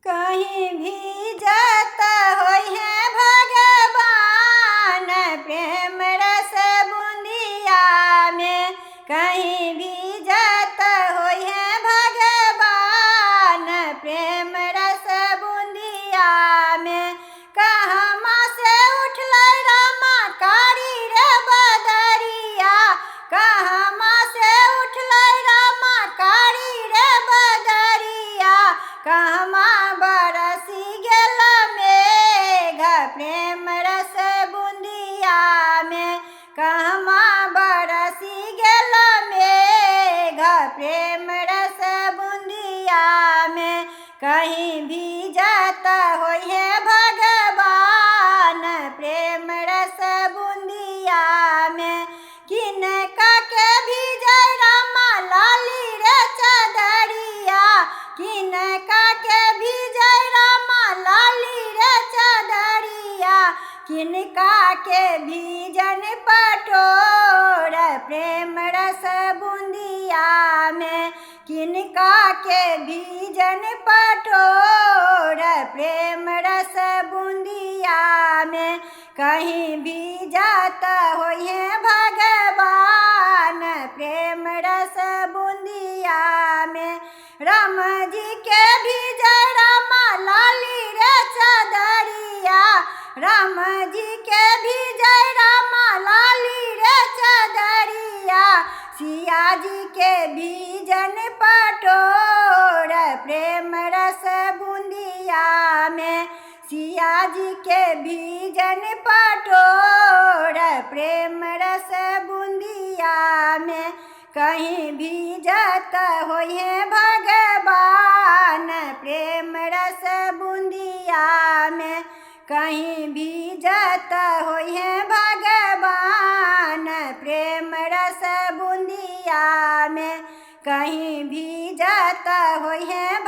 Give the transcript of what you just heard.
कहीं भी जाता होई है भगवान प्रेम रस बूंदिया में। कहीं भी जाता होई है भगवान प्रेम रस बूंदिया में। कहमा से उठल रामा कारी रे बदरिया। कहमा से उठल रामा कारी रे बदरिया। कहमा बरसी गेल मेघ प्रेम रस बूंदिया में। कहमा बरसी गेल मेघ प्रेम रस बूंदिया में। कहीं भी जाता होई है भगवान प्रेम रस बूंदिया में। किनका के भी जय रामा लाली रे चदरिया। किनका के भी जय रामा लाली रे चदरिया। किनका के भी जन पटोर प्रेम रस बूंदिया में। किनका के भी जन पटोर प्रेम रस बूंदिया में। कहीं भी जाता होई है भगवान प्रेम रस बूंदिया में। राम जी के भी जय रामा लाली रे चदरिया। राम जी के भी जय रामा लाली रे चदरिया। सिया जी के भी जन पटोर प्रेम रस बूंदिया में। सिया जी के भी जन पटोर प्रेम रस बूंदिया में। कहीं भी जाता होई है भगवान प्रेम रस बूंदिया में। कहीं भी जाता होई है भगवान प्रेम रस बूंदिया में। कहीं भी जाता होई है